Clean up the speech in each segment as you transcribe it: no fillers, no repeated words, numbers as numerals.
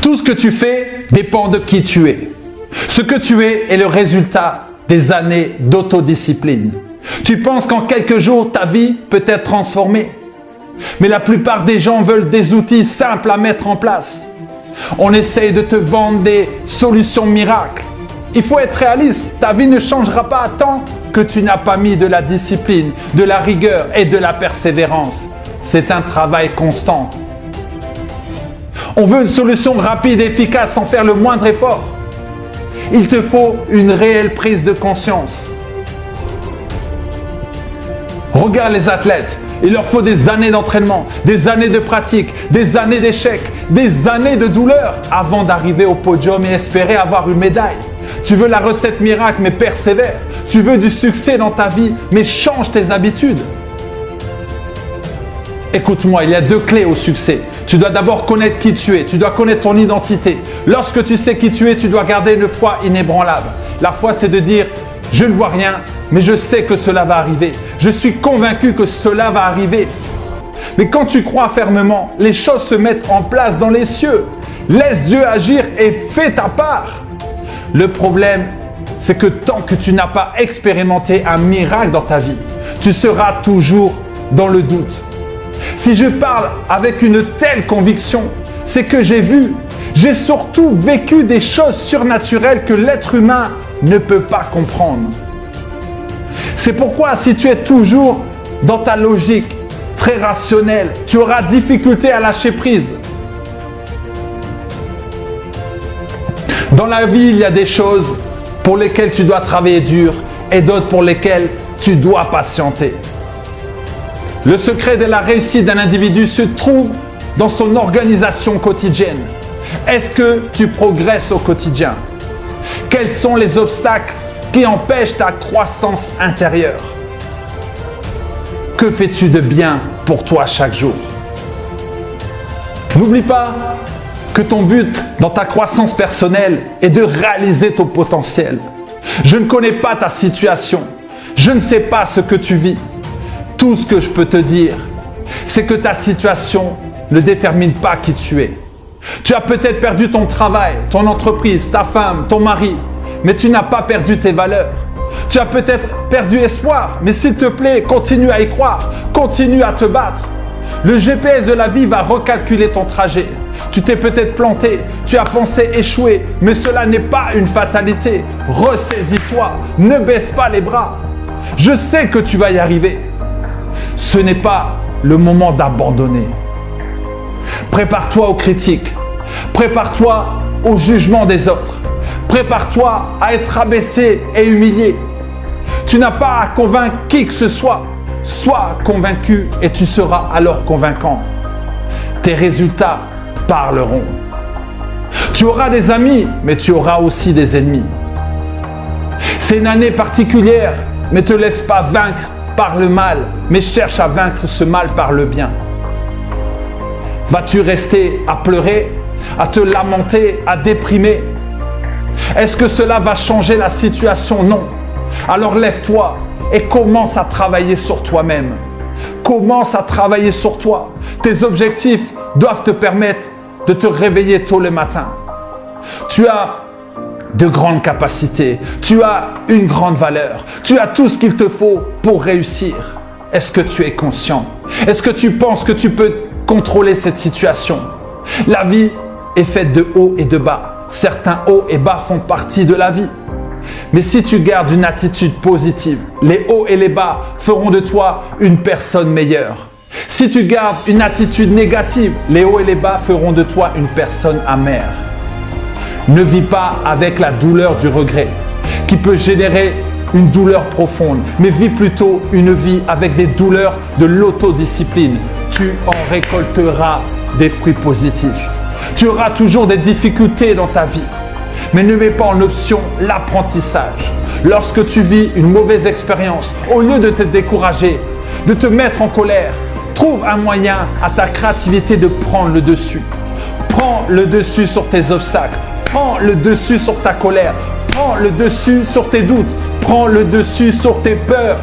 Tout ce que tu fais dépend de qui tu es. Ce que tu es est le résultat des années d'autodiscipline. Tu penses qu'en quelques jours, ta vie peut être transformée. Mais la plupart des gens veulent des outils simples à mettre en place. On essaye de te vendre des solutions miracles. Il faut être réaliste. Ta vie ne changera pas tant que tu n'as pas mis de la discipline, de la rigueur et de la persévérance. C'est un travail constant. On veut une solution rapide et efficace sans faire le moindre effort. Il te faut une réelle prise de conscience. Regarde les athlètes. Il leur faut des années d'entraînement, des années de pratique, des années d'échecs, des années de douleur avant d'arriver au podium et espérer avoir une médaille. Tu veux la recette miracle, mais persévère. Tu veux du succès dans ta vie, mais change tes habitudes. Écoute-moi, il y a 2 clés au succès. Tu dois d'abord connaître qui tu es. Tu dois connaître ton identité. Lorsque tu sais qui tu es, tu dois garder une foi inébranlable. La foi, c'est de dire « Je ne vois rien, mais je sais que cela va arriver. Je suis convaincu que cela va arriver. » Mais quand tu crois fermement, les choses se mettent en place dans les cieux. Laisse Dieu agir et fais ta part. Le problème, c'est que tant que tu n'as pas expérimenté un miracle dans ta vie, tu seras toujours dans le doute. Si je parle avec une telle conviction, c'est que j'ai surtout vécu des choses surnaturelles que l'être humain ne peut pas comprendre. C'est pourquoi si tu es toujours dans ta logique très rationnelle, tu auras difficulté à lâcher prise. Dans la vie, il y a des choses pour lesquelles tu dois travailler dur et d'autres pour lesquelles tu dois patienter. Le secret de la réussite d'un individu se trouve dans son organisation quotidienne. Est-ce que tu progresses au quotidien? Quels sont les obstacles qui empêchent ta croissance intérieure? Que fais-tu de bien pour toi chaque jour? N'oublie pas que ton but dans ta croissance personnelle est de réaliser ton potentiel. Je ne connais pas ta situation. Je ne sais pas ce que tu vis. Tout ce que je peux te dire, c'est que ta situation ne détermine pas qui tu es. Tu as peut-être perdu ton travail, ton entreprise, ta femme, ton mari, mais tu n'as pas perdu tes valeurs. Tu as peut-être perdu espoir, mais s'il te plaît, continue à y croire, continue à te battre. Le GPS de la vie va recalculer ton trajet. Tu t'es peut-être planté, tu as pensé échouer, mais cela n'est pas une fatalité. Ressaisis-toi, ne baisse pas les bras. Je sais que tu vas y arriver. Ce n'est pas le moment d'abandonner. Prépare-toi aux critiques. Prépare-toi au jugement des autres. Prépare-toi à être abaissé et humilié. Tu n'as pas à convaincre qui que ce soit. Sois convaincu et tu seras alors convaincant. Tes résultats parleront. Tu auras des amis, mais tu auras aussi des ennemis. C'est une année particulière, mais ne te laisse pas vaincre par le mal, mais cherche à vaincre ce mal par le bien. Vas-tu rester à pleurer, à te lamenter, à déprimer? Est-ce que cela va changer la situation? Non. Alors lève-toi et commence à travailler sur toi-même. Commence à travailler sur toi. Tes objectifs doivent te permettre de te réveiller tôt le matin. Tu as de grandes capacités, tu as une grande valeur, tu as tout ce qu'il te faut pour réussir. Est-ce que tu es conscient? Est-ce que tu penses que tu peux contrôler cette situation? La vie est faite de hauts et de bas. Certains hauts et bas font partie de la vie. Mais si tu gardes une attitude positive, les hauts et les bas feront de toi une personne meilleure. Si tu gardes une attitude négative, les hauts et les bas feront de toi une personne amère. Ne vis pas avec la douleur du regret, qui peut générer une douleur profonde, mais vis plutôt une vie avec des douleurs de l'autodiscipline. Tu en récolteras des fruits positifs. Tu auras toujours des difficultés dans ta vie, mais ne mets pas en option l'apprentissage. Lorsque tu vis une mauvaise expérience, au lieu de te décourager, de te mettre en colère, trouve un moyen à ta créativité de prendre le dessus. Prends le dessus sur tes obstacles. Prends le dessus sur ta colère. Prends le dessus sur tes doutes. Prends le dessus sur tes peurs.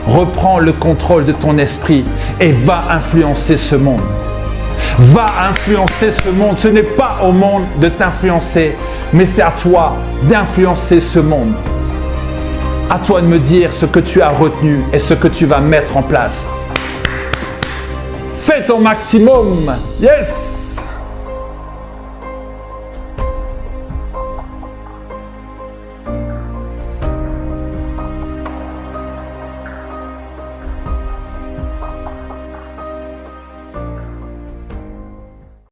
Reprends le contrôle de ton esprit et va influencer ce monde. Va influencer ce monde. Ce n'est pas au monde de t'influencer, mais c'est à toi d'influencer ce monde. À toi de me dire ce que tu as retenu et ce que tu vas mettre en place. Fais ton maximum. Yes!